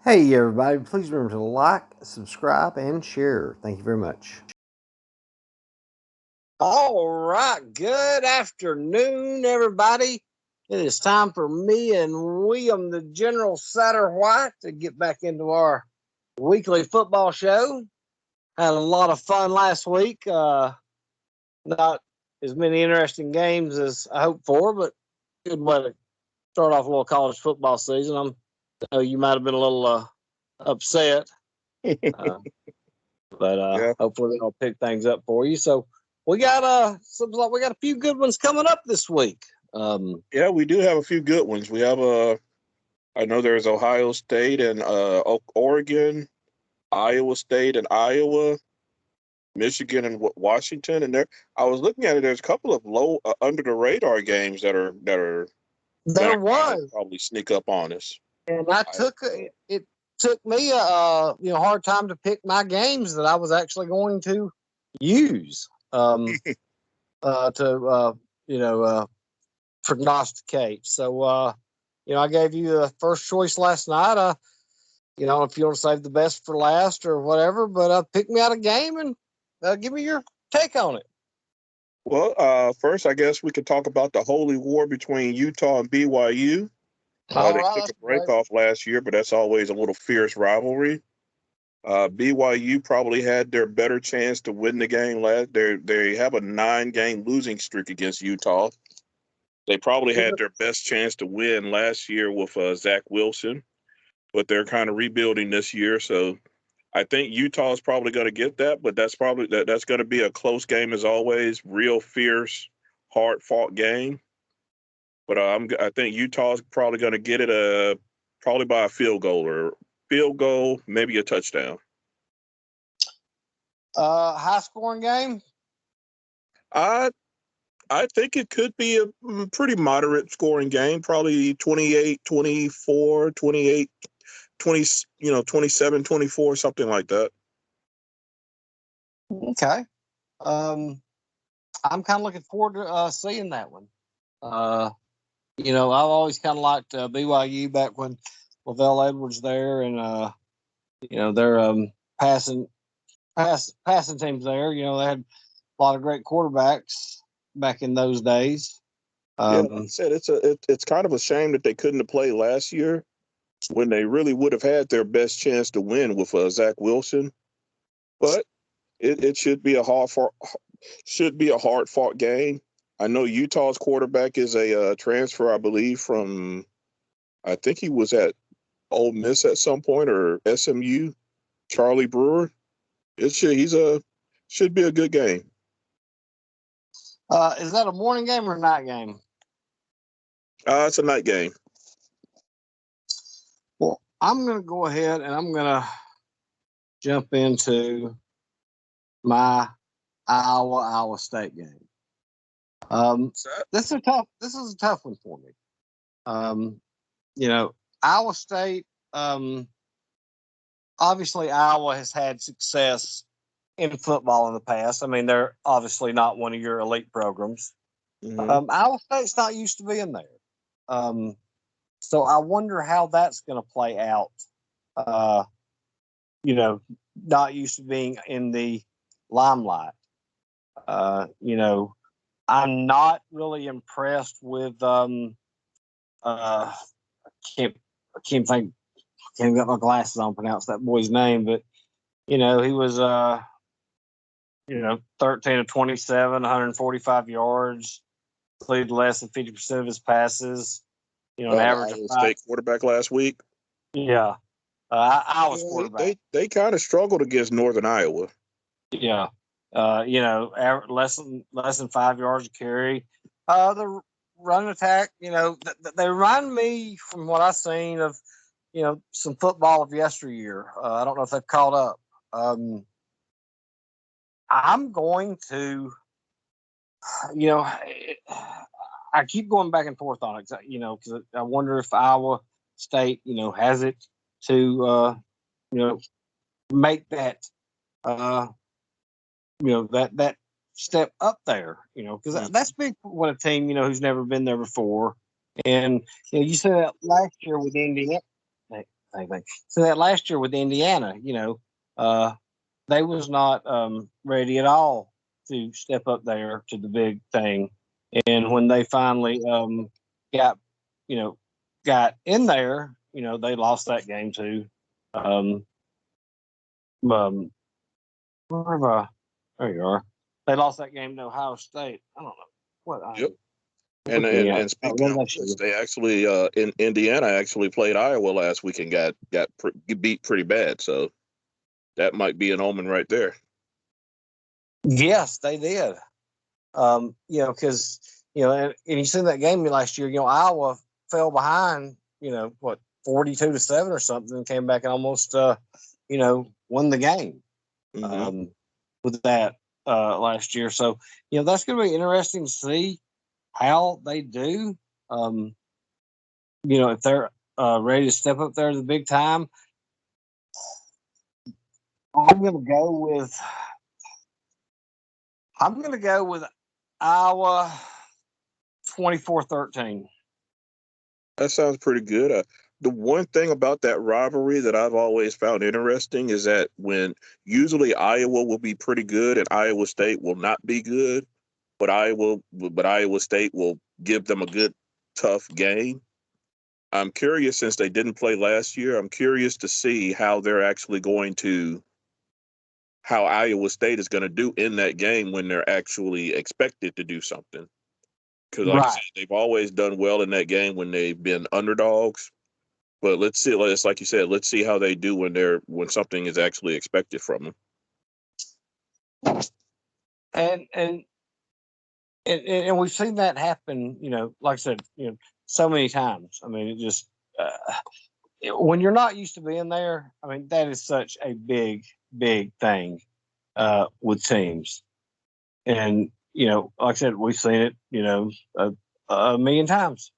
Hey, everybody, please remember to like, subscribe, and share. Thank you very much. All right. Good afternoon, everybody. It is time for me and William, the General Satterwhite, to get back into our weekly football show. Had a lot of fun last week. Not as many interesting games as I hoped for, but good way to start off a little college football season. I know you might have been a little upset, uh, but Yeah, hopefully they'll pick things up for you. So we got seems like we got a few good ones coming up this week. yeah, we do have a few good ones. We have I know there's Ohio State and Oregon, Iowa State and Iowa, Michigan and Washington, and there. I was looking at it. There's a couple of low under the radar games that are There gonna was, probably sneak up on us. and I I, took it took me a hard time to pick my games that I was actually going to use to prognosticate. So I gave you the first choice last night. If you want to save the best for last or whatever, but pick me out a game and give me your take on it. well, first, I guess we could talk about the holy war between Utah and BYU. All They right, took that's a break great. off last year, but that's always a little fierce rivalry. BYU probably had their better chance to win the game last. They have a 9-game losing streak against Utah. They probably had their best chance to win last year with Zach Wilson, but they're kind of rebuilding this year. So I think Utah is probably going to get that, but that's going to be a close game as always. Real fierce, hard fought game. But I think Utah's probably going to get it probably by a field goal, maybe a touchdown. High scoring game. I I think it could be a pretty moderate scoring game, probably 28, 24, 28, 20, 27, 24, something like that. Okay. I'm kind of looking forward to seeing that one. Uh, I've always kind of liked BYU back when Lavelle Edwards there, and their passing passing teams there. They had a lot of great quarterbacks back in those days. Yeah, like I said, it's kind of a shame that they couldn't have played last year when they really would have had their best chance to win with Zach Wilson. But it should be a hard fought game. I know Utah's quarterback is a transfer, I believe, from I think he was at Ole Miss at some point or SMU. Charlie Brewer. Should be a good game. Is that a morning game or a night game? It's a night game. Well, I'm going to go ahead and I'm going to jump into my Iowa State game. This is a tough one for me. Iowa State. Obviously, Iowa has had success in football in the past. I mean, they're obviously not one of your elite programs. Mm-hmm. Iowa State's not used to being there. So I wonder how that's going to play out. Not used to being in the limelight. I'm not really impressed with. I can't think. Can't even got my glasses on. Pronounce that boy's name, but he was 13 to 27, 145 yards, completed less than 50% of his passes. An average of Iowa 5. State quarterback last week. Yeah, I was Yeah, quarterback. they kind of struggled against Northern Iowa. Yeah, less than 5 yards a carry. The run attack, they remind me from what I've seen of, some football of yesteryear. I don't know if they've caught up. I'm going to, I keep going back and forth on it, because I wonder if Iowa State, has it to, make that, that step up there, because that's big for what a team, who's never been there before. And, you said that last year with Indiana. same thing. So that last year with Indiana, they was not ready at all to step up there to the big thing. And when they finally got, got in there, they lost that game too. Where there you are. They lost that game to Ohio State. I don't know what. Yep. And Looking and, at and speaking of which, they actually in Indiana actually played Iowa last week and got beat pretty bad. So that might be an omen right there. Yes, they did. Because and you seen that game last year. Iowa fell behind. 42-7 or something, and came back and almost won the game. Mm-hmm. With that last year. So that's going to be interesting to see how they do. If they're ready to step up there to the big time. I'm going to go with Iowa 24-13. That sounds pretty good. The one thing about that rivalry that I've always found interesting is that when usually Iowa will be pretty good and Iowa State will not be good, but Iowa State will give them a good, tough game. I'm curious, since they didn't play last year, I'm curious to see how Iowa State is going to do in that game when they're actually expected to do something. Because, like I said, they've always done well in that game when they've been underdogs. But let's see, like you said, let's see how they do when something is actually expected from them. And we've seen that happen, like I said, so many times. I mean, it just when you're not used to being there, I mean, that is such a big, big thing with teams. And like I said, we've seen it, a million times.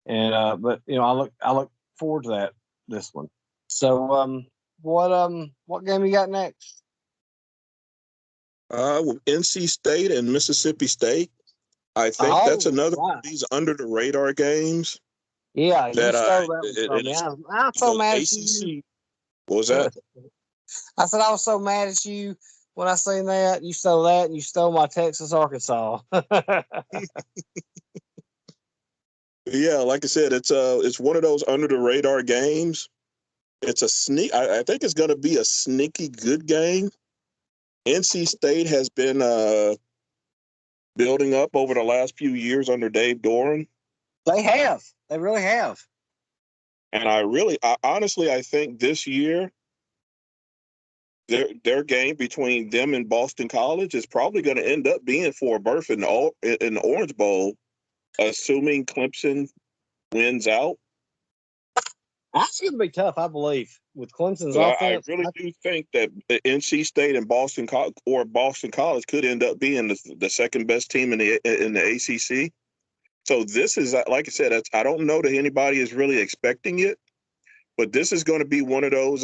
And but I look forward to that this one. So what game you got next? With NC State and Mississippi State, I think that's another one of these under the radar games. Yeah, you that stole that one from me. I'm so mad at you. What was that? I said I was so mad at you when I seen that. You stole that, and you stole my Texas, Arkansas. Yeah, like I said, it's one of those under the radar games. It's a sneak. I think it's going to be a sneaky good game. NC State has been building up over the last few years under Dave Doran. They have. They really have. And honestly, I think this year, their game between them and Boston College is probably going to end up being for a berth in the Orange Bowl, assuming Clemson wins out. That's going to be tough, I believe, with Clemson's offense. I really do think that NC State and Boston College could end up being the second best team in the ACC. So this is, like I said, I don't know that anybody is really expecting it, but this is going to be one of those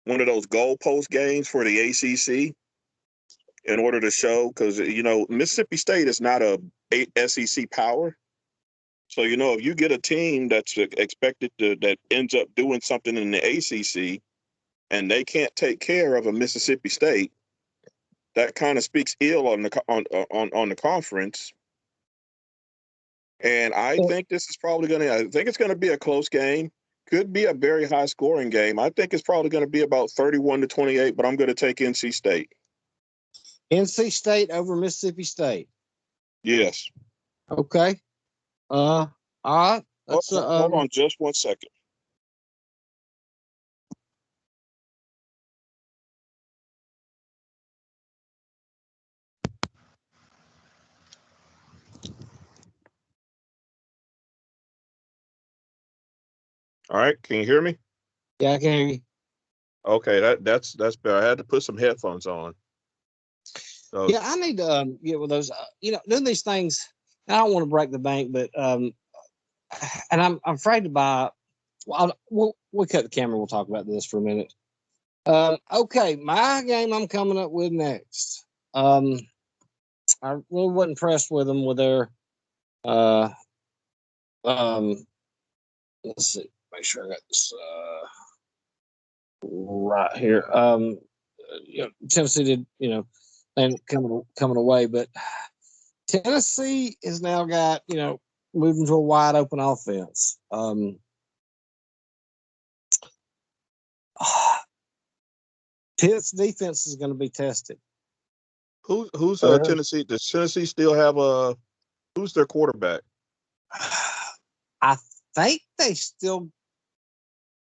goalpost games for the ACC in order to show, because Mississippi State is not a SEC power. So if you get a team that's expected that ends up doing something in the ACC, and they can't take care of a Mississippi State, that kind of speaks ill on the conference. And I think this is probably I think it's going to be a close game. Could be a very high scoring game. I think it's probably going to be about 31-28, but I'm going to take NC State. NC State over Mississippi State. Yes. Okay. All right. Hold on just 1 second. All right, can you hear me? Yeah, I can hear you. Okay, that's better. I had to put some headphones on. So. Yeah, I need to get with those. Doing these things. I don't want to break the bank, but and I'm afraid to buy. Well, we'll cut the camera. We'll talk about this for a minute. Okay, my game I'm coming up with next. I really wasn't impressed with them with their let's see. make sure I got this right here. Tennessee did, and coming away, but Tennessee has now got, moving to a wide open offense. Pitt's defense is going to be tested. Who's Tennessee? Does Tennessee still have who's their quarterback? I think they still.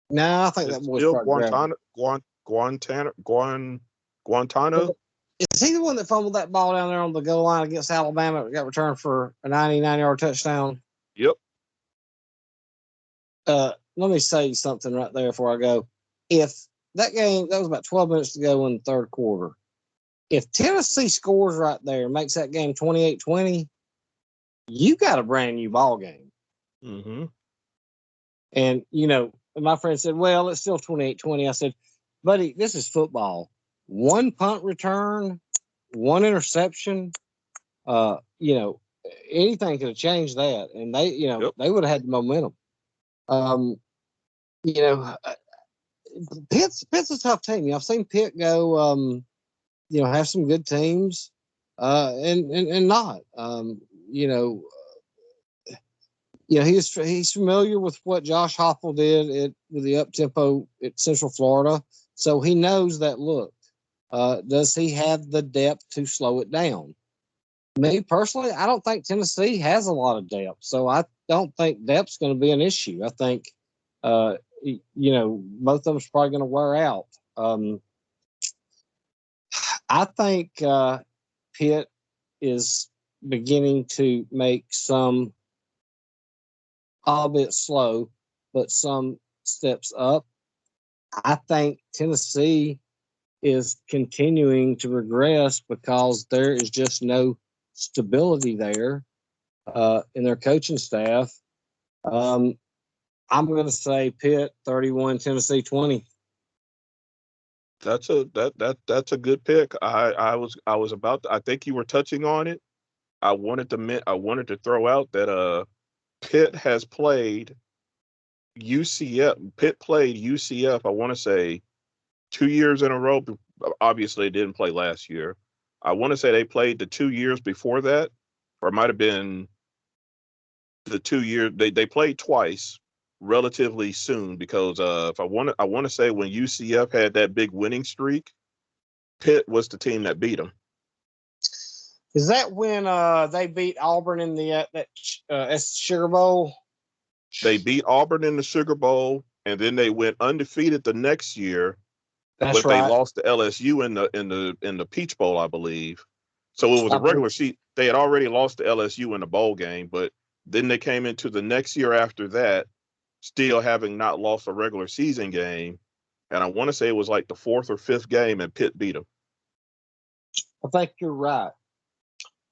No, I think that boy's still Guantano. Is he the one that fumbled that ball down there on the goal line against Alabama? It got returned for a 99-yard touchdown. Yep. Let me say something right there before I go. If that was about 12 minutes to go in the third quarter. If Tennessee scores right there and makes that game 28-20, you got a brand new ball game. Mm-hmm. And, my friend said, well, it's still 28-20. I said, buddy, this is football. One punt return, one interception, anything could have changed that. And they, they would have had the momentum. Pitt's a tough team. I've seen Pitt go, have some good teams, and not. He's familiar with what Josh Heupel did with the up tempo at Central Florida, so he knows that look. Does he have the depth to slow it down? Me personally, I don't think Tennessee has a lot of depth, so I don't think depth's going to be an issue. I think, both of them is probably going to wear out. I think Pitt is beginning to make some, albeit slow, but some steps up. I think Tennessee is continuing to regress because there is just no stability there in their coaching staff. I'm going to say Pitt 31, Tennessee 20. That's a good pick. I think you were touching on it. I wanted to throw out that Pitt has played UCF. Pitt played UCF, I want to say 2 years in a row. Obviously, it didn't play last year. I want to say they played the 2 years before that, or it might have been the 2 years. They played twice relatively soon because if I want to say when UCF had that big winning streak, Pitt was the team that beat them. Is that when they beat Auburn in the Sugar Bowl? They beat Auburn in the Sugar Bowl, and then they went undefeated the next year. That's right. They lost to LSU in the Peach Bowl, I believe. So it was a regular seat. They had already lost to LSU in the bowl game, but then they came into the next year after that, still having not lost a regular season game. And I want to say it was like the fourth or fifth game, and Pitt beat them. I think you're right.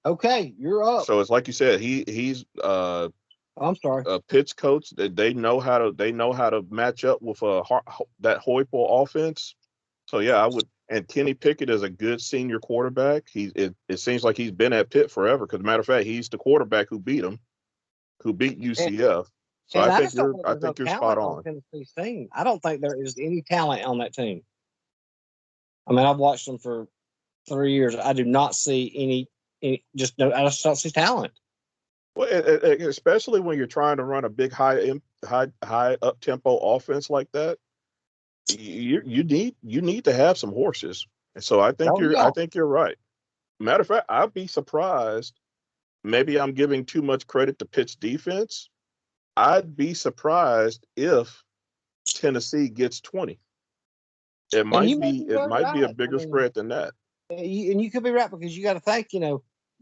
Okay, you're up. So it's like you said, he's I'm sorry. Pitt's coach. They know how to match up with that Heupel offense. So yeah, I would. And Kenny Pickett is a good senior quarterback. It seems like he's been at Pitt forever. Because matter of fact, he's the quarterback who beat UCF. So I think you're spot on. Tennessee's team. I don't think there is any talent on that team. I mean, I've watched them for 3 years. I do not see any. I just don't see talent. Well, especially when you're trying to run a big high up tempo offense like that. You need to have some horses, and so I think you're right. Matter of fact, I'd be surprised. Maybe I'm giving too much credit to Pitt's defense. I'd be surprised if Tennessee gets 20. It might be a bigger spread than that. And you could be right because you got to think.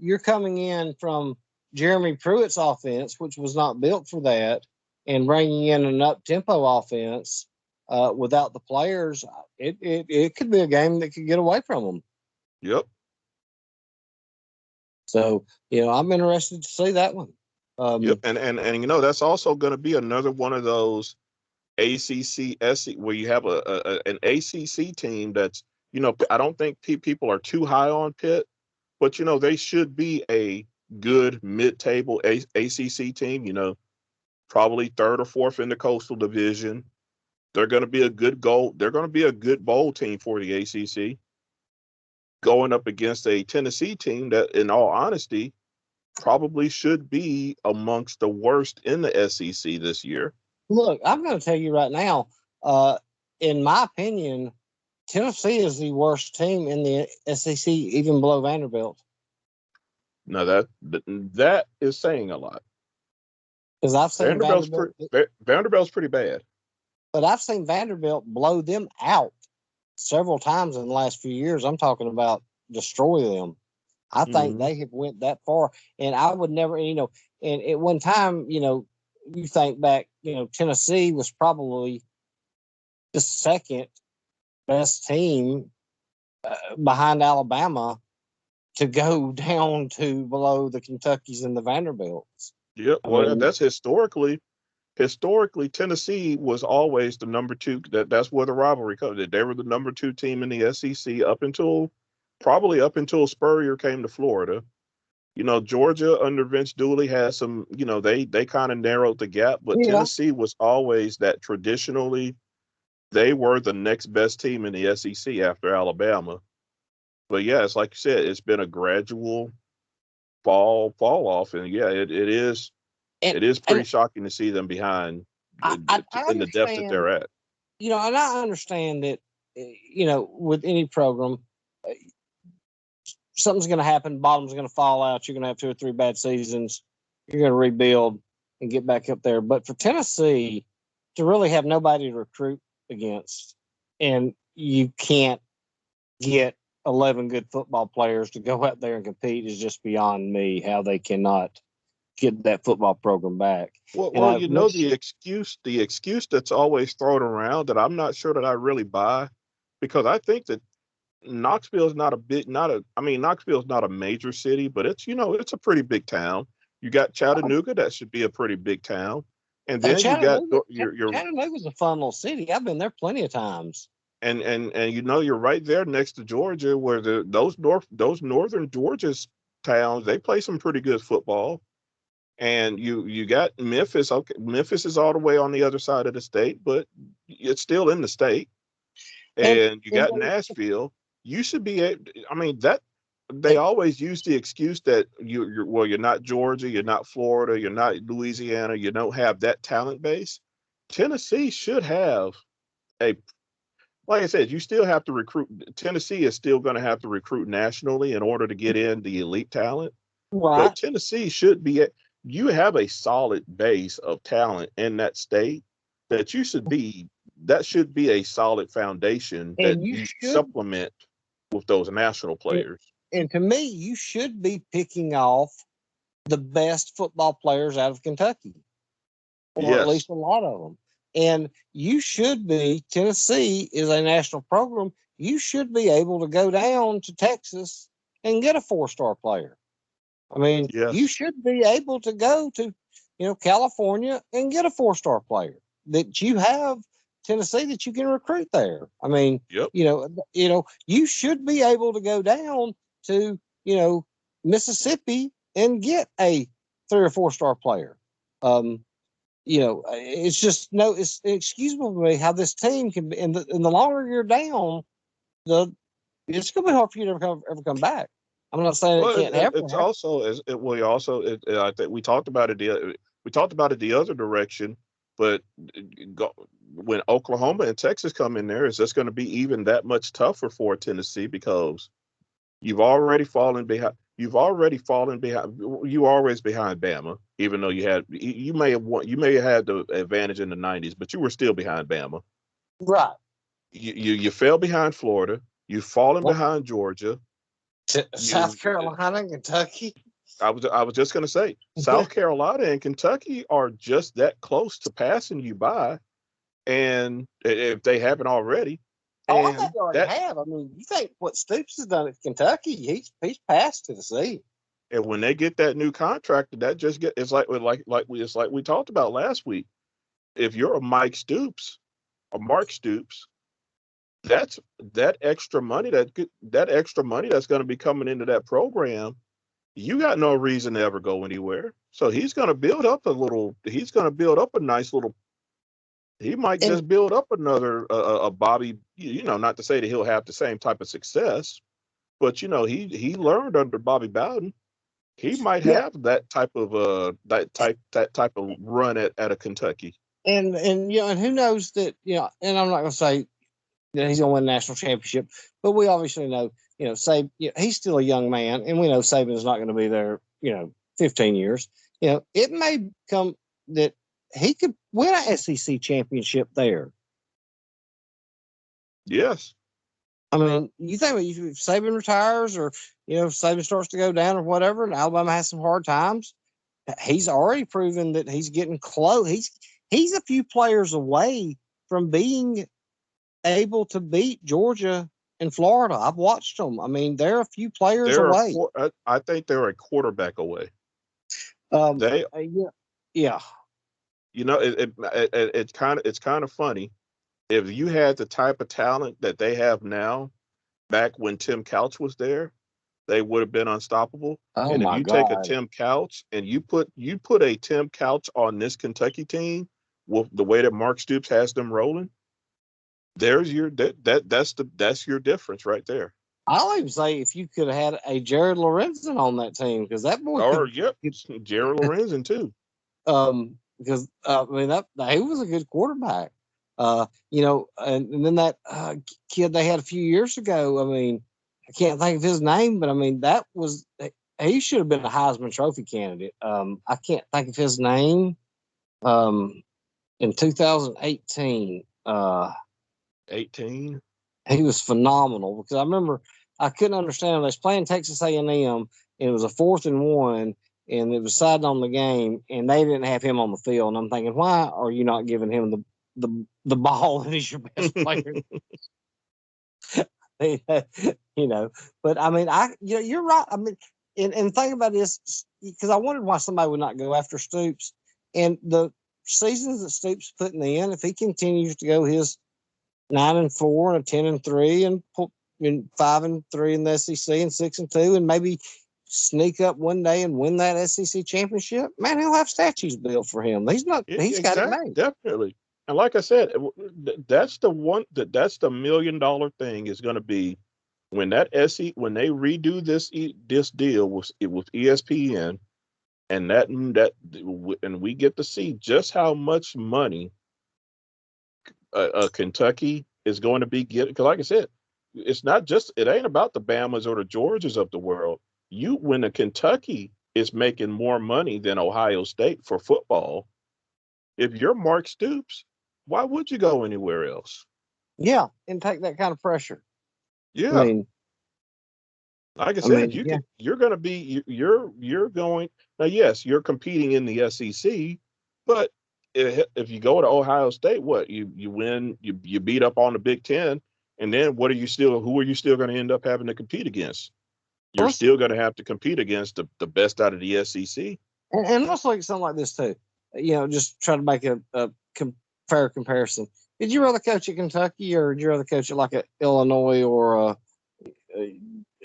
You're coming in from Jeremy Pruitt's offense, which was not built for that, and bringing in an up tempo offense. Without the players, it could be a game that could get away from them. Yep. So, I'm interested to see that one. Yep. And that's also going to be another one of those ACC SEC where you have an ACC team that's, I don't think people are too high on Pitt, but they should be a good mid-table ACC team. probably third or fourth in the Coastal Division. They're going to be a good goal. They're going to be a good bowl team for the ACC, going up against a Tennessee team that, in all honesty, probably should be amongst the worst in the SEC this year. Look, I'm going to tell you right now, in my opinion, Tennessee is the worst team in the SEC, even below Vanderbilt. Now that is saying a lot. Because I've seen Vanderbilt's pretty bad. but I've seen Vanderbilt blow them out several times in the last few years. I'm talking about destroy them. I think they have went that far, and I would never, and at one time, you think back, Tennessee was probably the second best team behind Alabama to go down to below the Kentuckys and the Vanderbilts. Yep. Well, that's historically, Tennessee was always the number two. That's where the rivalry comes. They were the number two team in the SEC up until Spurrier came to Florida. Georgia under Vince Dooley has some. They kind of narrowed the gap, but Tennessee was always that traditionally. They were the next best team in the SEC after Alabama. But yeah, it's like you said, it's been a gradual fall off, and yeah, it is. It is pretty shocking to see them behind in the depth that they're at. And I understand that, with any program, something's going to happen, bottom's going to fall out, you're going to have 2 or 3 bad seasons, you're going to rebuild and get back up there. But for Tennessee to really have nobody to recruit against, and you can't get 11 good football players to go out there and compete is just beyond me, how they cannot get that football program back. Well, the excuse that's always thrown around that I'm not sure that I really buy, because I think that Knoxville's not a major city, but it's a pretty big town. You got Chattanooga, that should be a pretty big town. And then you got Chattanooga's a fun little city. I've been there plenty of times. And you're right there next to Georgia, where those northern Georgia's towns, they play some pretty good football. And you got Memphis. Okay, Memphis is all the way on the other side of the state, but it's still in the state. And you got Nashville. You should be. They always use the excuse that you're not Georgia, you're not Florida, you're not Louisiana, you don't have that talent base. Tennessee should have like I said, you still have to recruit. Tennessee is still going to have to recruit nationally in order to get in the elite talent. Right. But Tennessee should be you have a solid base of talent in that state that should be a solid foundation that you supplement with those national players. And to me, you should be picking off the best football players out of Kentucky, or at least a lot of them. And Tennessee is a national program. You should be able to go down to Texas and get a 4-star player. You should be able to go to, California and get a 4-star player that you have Tennessee that you can recruit there. You should be able to go down to, Mississippi and get a 3 or 4-star player. It's just it's inexcusable to me how this team can be, and the longer you're down, it's going to be hard for you to ever come back. I'm not saying it can't happen. It's also I think we talked about it. The other direction, but when Oklahoma and Texas come in there, it's just going to be even that much tougher for Tennessee, because you've already fallen behind. You're always behind Bama, even though you may have had the advantage in the 90s, but you were still behind Bama. Right. You fell behind Florida. You've fallen behind Georgia. South Carolina and Kentucky. I was just going to say, South Carolina and Kentucky are just that close to passing you by, and if they haven't already. I think they already have. You think what Stoops has done at Kentucky? He's passed Tennessee. And when they get that new contract, it's like we talked about last week. If you're a Mark Stoops, that's that extra money that's going to be coming into that program. You got no reason to ever go anywhere. So he's going to build up a little. He's going to build up a nice little. He might And just build up another a Bobby. Not to say that he'll have the same type of success, but he learned under Bobby Bowden. He might yeah, have that type of that type of run at a Kentucky. and and who knows that and I'm not going to say that he's going to win a national championship, but we obviously know say he's still a young man, and we know Saban is not going to be there 15 years. It may come that he could win a SEC championship there. Yes. I mean, you think if Saban retires, or if Saban starts to go down or whatever, and Alabama has some hard times, he's already proven that he's getting close. He's a few players away from being able to beat Georgia and Florida. I've watched them. I mean, they're a few players away. I think they're a quarterback away. Um, They, yeah, yeah. it's kind of funny. If you had the type of talent that they have now, back when Tim Couch was there, they would have been unstoppable. Oh And if my you take a God. Tim Couch and you put a Tim Couch on this Kentucky team with the way that Mark Stoops has them rolling, there's your that's your difference right there. I'll even say if you could have had a Jared Lorenzen on that team, because that boy Or could, yep, Jared Lorenzen too. because I mean that he was a good quarterback. And then that kid they had a few years ago. I mean, I can't think of his name, but I mean that was he should have been a Heisman Trophy candidate. I can't think of his name. In 2018, 18. he was phenomenal, because I remember I couldn't understand him. They was playing Texas A&M, and it was a 4th and 1, and it was decided on the game, and they didn't have him on the field. And I'm thinking, why are you not giving him the ball that he's your best player? But I mean, you're right. I mean, and think about this, because I wondered why somebody would not go after Stoops, and the seasons that Stoops putting in, if he continues to go his 9-4 and a 10-3 and 5-3 in the SEC and 6-2, and maybe sneak up one day and win that SEC championship, man, he'll have statues built for him. He's got it Exactly, made. definitely. And like I said, that's the one that's the $1 million thing is going to be when when they redo this deal with ESPN, and and we get to see just how much money Kentucky is going to be getting. Because like I said, it ain't about the Bamas or the Georgias of the world. When the Kentucky is making more money than Ohio State for football, if you're Mark Stoops, why would you go anywhere else? Yeah, and take that kind of pressure. I Yeah, mean, like I said, yeah, you're going to be you're going now. Yes, you're competing in the SEC, but if you go to Ohio State, what you win, you beat up on the Big Ten, and then who are you still going to end up having to compete against? You're let's still going to have to compete against the best out of the SEC. and let's look at something like this too. Just try to make a fair comparison. Did you rather coach at Kentucky, or did you rather coach at like a Illinois or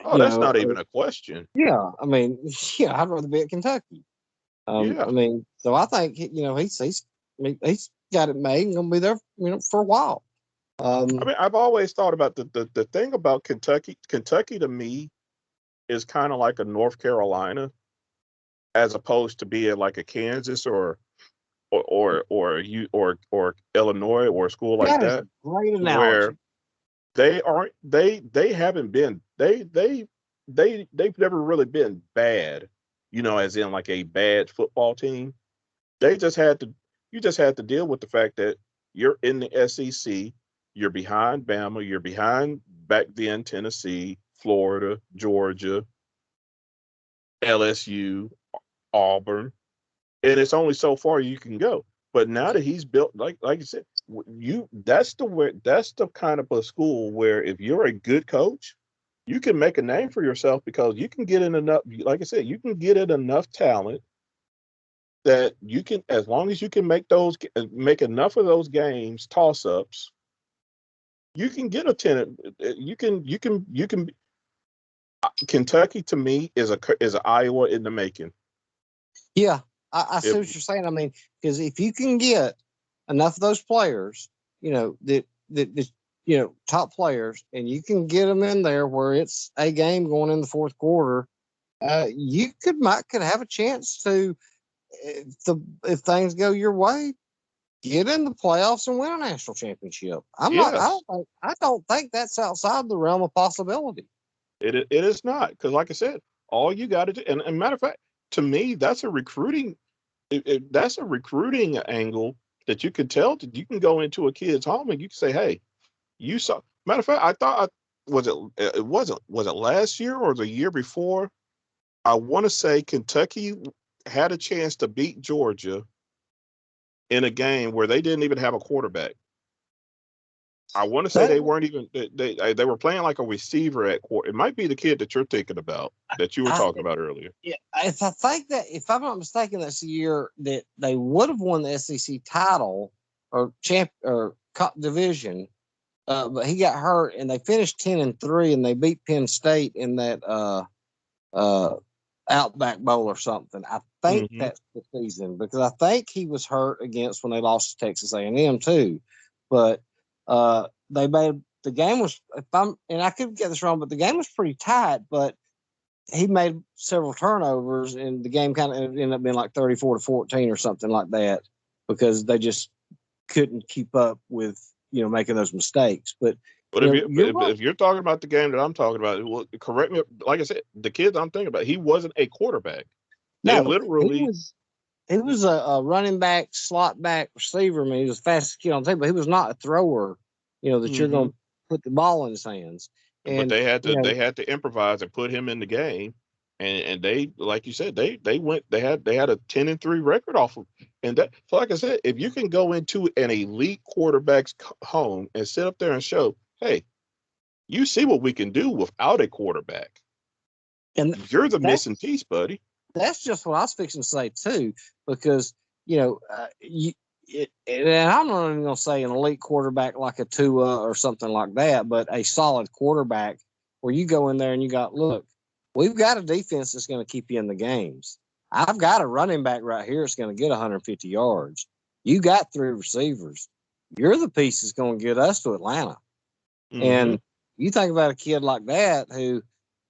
Oh, that's not even a question. yeah, I mean, yeah, I'd rather be at Kentucky. Yeah. I mean, so I think he's got it made and gonna be there, for a while. I mean, I've always thought about the thing about Kentucky. Kentucky to me is kind of like a North Carolina, as opposed to being like a Kansas or Illinois or a school like That is that, a great where analogy. they haven't been they've never really been bad, as in like a bad football team. They just had to You just had to deal with the fact that you're in the SEC, you're behind Bama, you're behind back then Tennessee, Florida, Georgia, LSU, Auburn, and it's only so far you can go. But now that he's built, like you said, that's the kind of a school where if you're a good coach, you can make a name for yourself because you can get in enough. Like I said, you can get in enough talent that you can, as long as you can make enough of those games toss ups, you can get a tenant. You can Kentucky to me is a Iowa in the making. Yeah, I see what you're saying. I mean, because if you can get enough of those players, that top players, and you can get them in there where it's a game going in the fourth quarter, you could have a chance to, if things go your way, get in the playoffs and win a national championship. Yes, I don't think that's outside the realm of possibility. it is not, because like I said, all you got to do, and matter of fact, to me, that's a recruiting. That's a recruiting angle that you can tell. That you can go into a kid's home and you can say, "Hey, you saw." Matter of fact, I thought was it last year or the year before? I want to say Kentucky had a chance to beat Georgia in a game where they didn't even have a quarterback. I want to say That they weren't even they were playing like a receiver at quarter. It might be the kid that you're thinking about that you were I, talking about earlier. Yeah, if I'm not mistaken, that's the year that they would have won the SEC title or division, but he got hurt, and they finished 10-3, and they beat Penn State in that uh, Outback Bowl or something. I think Mm-hmm. that's the season, because I think he was hurt against when they lost to Texas A&M too. But they made the game was, and I could get this wrong, but the game was pretty tight, but he made several turnovers, and the game kind of ended up being like 34-14 or something like that, because they just couldn't keep up with making those mistakes. But But if you you're right. if you're talking about the game that I'm talking about, well, correct me. Like I said, the kids I'm thinking about, he wasn't a quarterback. They No, he literally. was he was a running back, slot back receiver. I mean, he was the fastest kid on the team, but he was not a thrower. That you're Mm-hmm. going to put the ball in his hands, But and they had to improvise and put him in the game, and they, like you said, they had a 10-3 record off of, and that, so like I said, if you can go into an elite quarterback's home and sit up there and show, hey, you see what we can do without a quarterback, and you're the that's missing piece, buddy. that's just what I was fixing to say too, because and I'm not even going to say an elite quarterback like a Tua or something like that, but a solid quarterback where you go in there and you got, look, we've got a defense that's going to keep you in the games. I've got a running back right here that's going to get 150 yards. You got three receivers. You're the piece that's going to get us to Atlanta. Mm-hmm. And you think about a kid like that who,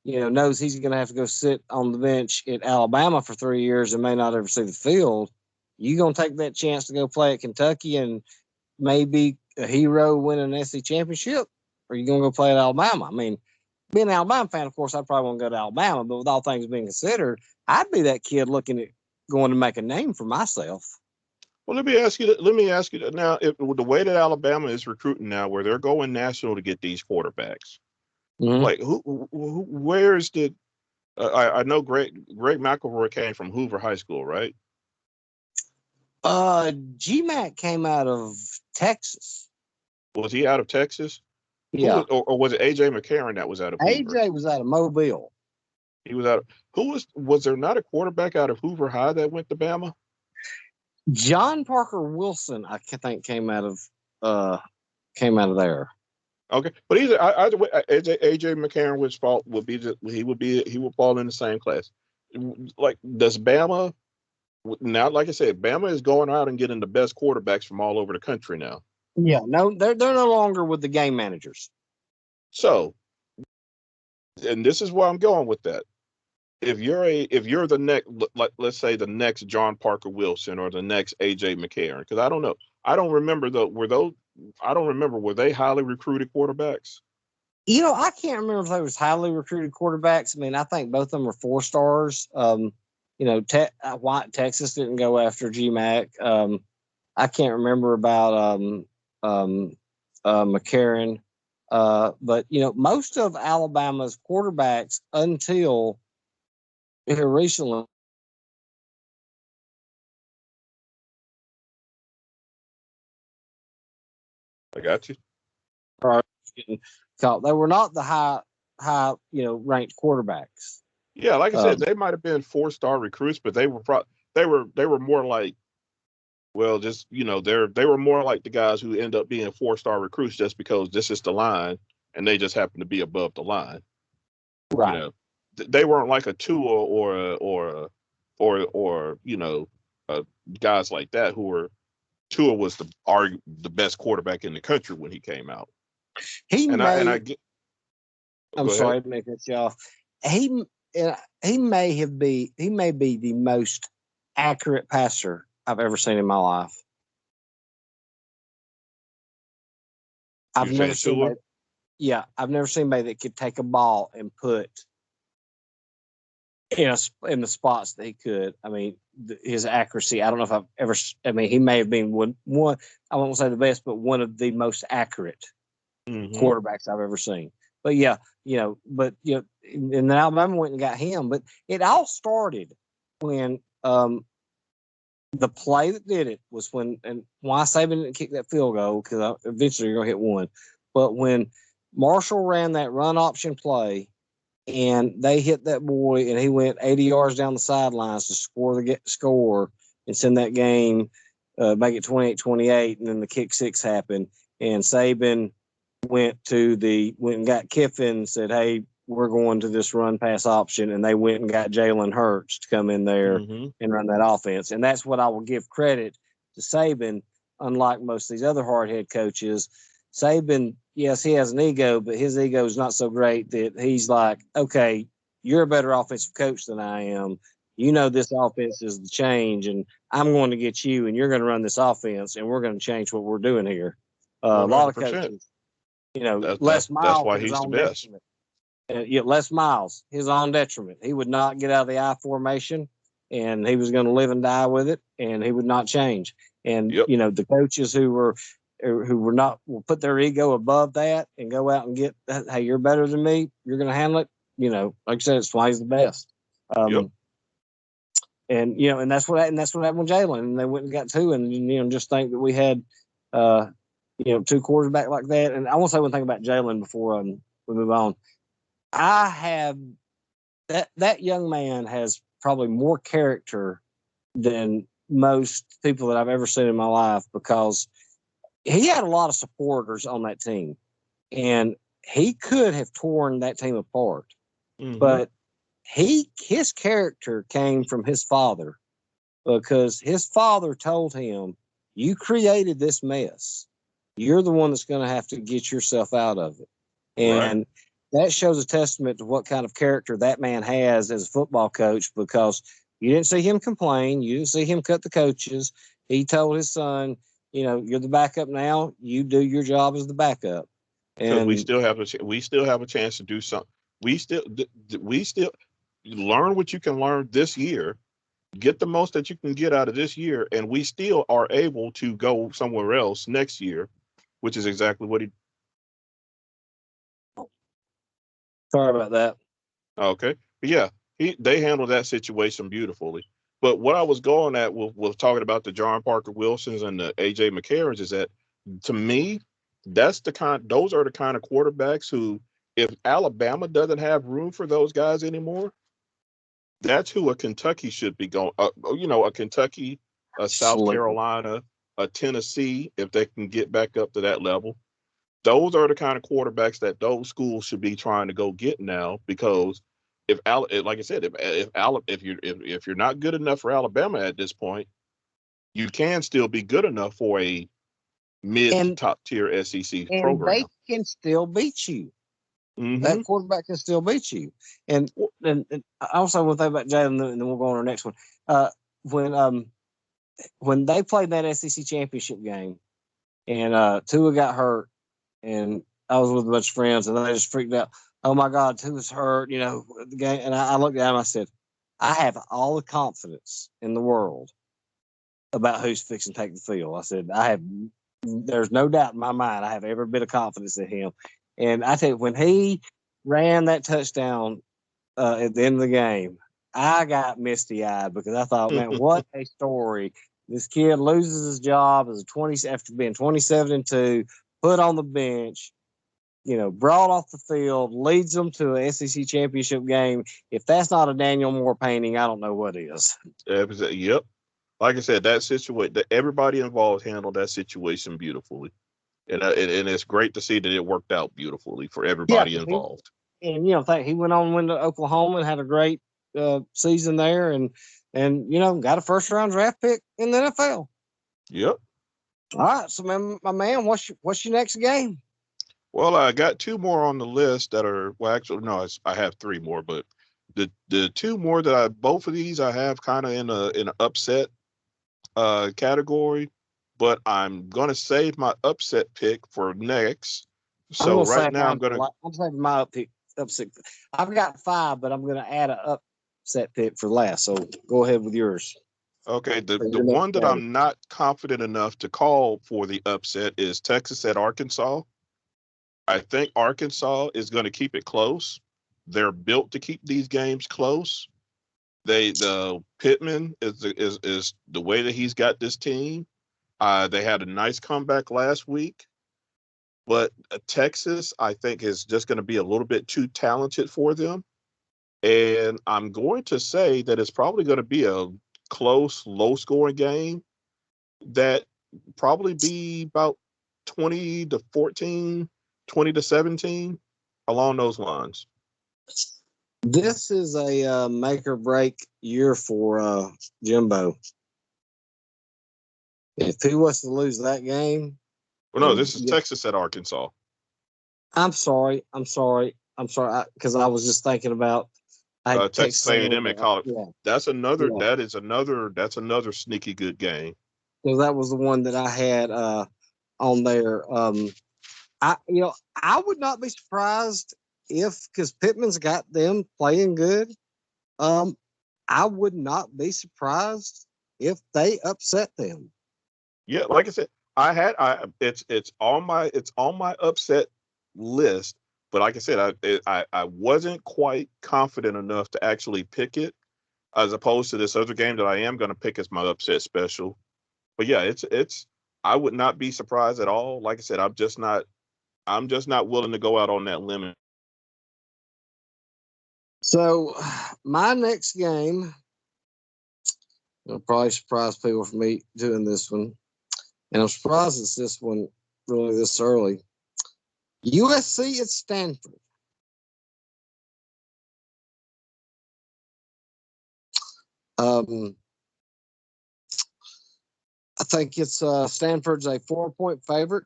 knows he's going to have to go sit on the bench at Alabama for 3 years and may not ever see the field. You going to take that chance to go play at Kentucky and maybe a hero win an SEC championship? Or you going to go play at Alabama? I mean, being an Alabama fan, of course, I'd probably want to go to Alabama, but with all things being considered, I'd be that kid looking at going to make a name for myself. Well, let me ask you. Let me ask you that now. If with the way that Alabama is recruiting now, where they're going national to get these quarterbacks, Mm-hmm. like where's the I know Greg McElroy came from Hoover High School, right? GMAC came out of Texas. Was he out of Texas? Who Yeah. was, or was it AJ McCarron that was out of Hoover? AJ was out of Mobile. He was out of, who was there not a quarterback out of Hoover High that went to Bama? John Parker Wilson, I think, came out of there. Okay, but either way, AJ McCarron he would fall in the same class. Like, does Bama now? Like I said, Bama is going out and getting the best quarterbacks from all over the country now. Yeah, no, they're no longer with the game managers. So, and this is where I'm going with that. If you're the next, like, let's say the next John Parker Wilson or the next AJ McCarron, because I don't know, I don't remember I don't remember, were they highly recruited quarterbacks? I can't remember if they was highly recruited quarterbacks. I mean, I think both of them were 4 stars. White Texas didn't go after GMAC. I can't remember about McCarron. But most of Alabama's quarterbacks until here recently I got you. are getting caught. They were not the high ranked quarterbacks. Yeah, like I said, Um, they might have been 4-star recruits, but they were more like, well, just they were more like the guys who end up being 4-star recruits just because this is the line and they just happen to be above the line. You right. know. they weren't like a Tua or guys like that who were. Tua was the best quarterback in the country when he came out. He I may. get. I'm Go ahead. sorry to make it off. He he may be the most accurate passer I've ever seen in my life. I've You're never saying seen Tua? that. Yeah, I've never seen anybody that could take a ball and put in the spots that he could. I mean, his accuracy. I don't know if I've ever. I mean, he may have been one. I won't say the best, but one of the most accurate quarterbacks I've ever seen. But yeah, and then Alabama went and got him. But it all started when the play that did it was when, and why Saban didn't kick that field goal, because eventually you're going to hit one. But when Marshall ran that run option play and they hit that boy and he went 80 yards down the sidelines to score and send that game, make it 28-28, and then the kick six happened. And Saban went and got Kiffin and said, hey, we're going to this run pass option. And they went and got Jalen Hurts to come in there and run that offense. And that's what I will give credit to Saban. Unlike most of these other hard head coaches, Saban, yes, he has an ego, but his ego is not so great that he's like, okay, you're a better offensive coach than I am. You know, this offense is the change, and I'm going to get you, and you're going to run this offense, and we're going to change what we're doing here. A lot of 100%. coaches, That's Les Miles why his he's the own best. detriment. Les Miles, his own detriment. He would not get out of the I formation, and he was going to live and die with it, and he would not change. And the coaches who will put their ego above that and go out and get, hey, you're better than me, you're going to handle it. Like I said, it's why he's the best. And that's what happened with Jalen. And they went and got two, and just think that we had two quarterbacks like that. And I want to say one thing about Jalen before we move on. I have that young man has probably more character than most people that I've ever seen in my life, because he had a lot of supporters on that team, and he could have torn that team apart. But his character came from his father, because his father told him, you created this mess. You're the one that's going to have to get yourself out of it. And that shows a testament to what kind of character that man has as a football coach, because you didn't see him complain. You didn't see him cut the coaches. He told his son, you're the backup now. You do your job as the backup. Because And we still have a chance to do something. We still learn what you can learn this year, get the most that you can get out of this year, and we still are able to go somewhere else next year, which is exactly what he. Sorry about that. Okay, but yeah, they handled that situation beautifully. But what I was going at with talking about the John Parker Wilsons and the AJ McCarrons is that, to me, those are the kind of quarterbacks who, if Alabama doesn't have room for those guys anymore, that's who a Kentucky should be going. A Kentucky, a South Carolina, a Tennessee, if they can get back up to that level. Those are the kind of quarterbacks that those schools should be trying to go get now, because like I said, if you're not good enough for Alabama at this point, you can still be good enough for a mid to top tier SEC program. They can still beat you. That quarterback can still beat you. And I also want to think about Jalen, and then we'll go on to our next one. When they played that SEC championship game, and Tua got hurt, and I was with a bunch of friends, and they just freaked out. Oh my God, Tua's hurt! The game. And I looked at him. I said, I have all the confidence in the world about who's fixing to take the field. I said, there's no doubt in my mind. I have every bit of confidence in him. And I tell you, when he ran that touchdown at the end of the game, I got misty-eyed, because I thought, man, what a story. This kid loses his job after being 27-2, put on the bench, brought off the field, leads them to an SEC championship game. If that's not a Daniel Moore painting, I don't know what is. Yep. Like I said, that situation, everybody involved handled that situation beautifully. And it's great to see that it worked out beautifully for everybody involved. and he went on and went to Oklahoma and had a great season there, and got a first round draft pick in the NFL. Yep. All right, so my man, what's your next game? Well, I got two more on the list that are actually no, I have three more, but the two more that both of these I have kind of in an upset category, but I'm gonna save my upset pick for next. So right now I'm saving my upset. I've got 5, but I'm gonna add an upset pick for last. So go ahead with yours. okay, the one that I'm not confident enough to call for the upset is Texas at Arkansas. I think Arkansas is going to keep it close. They're built to keep these games close. The Pittman is the way that he's got this team. They had a nice comeback last week, but Texas, I think, is just going to be a little bit too talented for them. And I'm going to say that it's probably going to be a close, low scoring game that probably be about 20 to 14, 20 to 17, along those lines. This is a make or break year for Jimbo. If he was to lose that game, Well, no, this is Texas at Arkansas. I'm sorry, because I was just thinking about Texas A&M at college. Yeah. That's another sneaky good game. So that was the one that I had on there. I would not be surprised because Pittman's got them playing good. I would not be surprised if they upset them. Yeah, like I said, it's on my upset list, but like I said, I wasn't quite confident enough to actually pick it, as opposed to this other game that I am going to pick as my upset special. But yeah, it's I would not be surprised at all. Like I said, I'm just not willing to go out on that limb. So my next game, it'll probably surprise people for me doing this one, and I'm surprised it's this one really this early. USC at Stanford. I think it's Stanford's a 4-point favorite.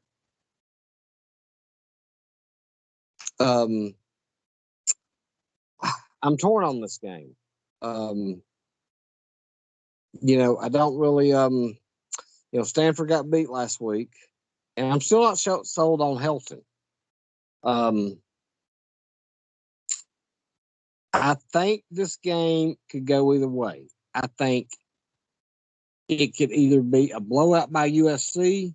I'm torn on this game. I don't really Stanford got beat last week, and I'm still not sold on Helton. I think this game could go either way. I think it could either be a blowout by USC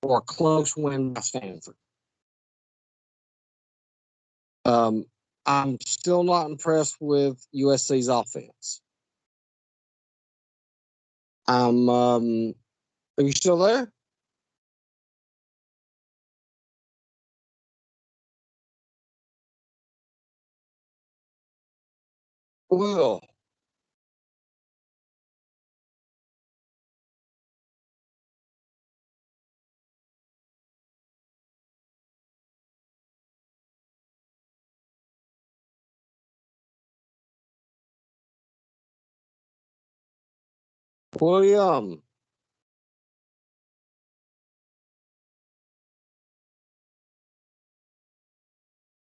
or a close win by Stanford. I'm still not impressed with USC's offense. Are you still there? Will. William.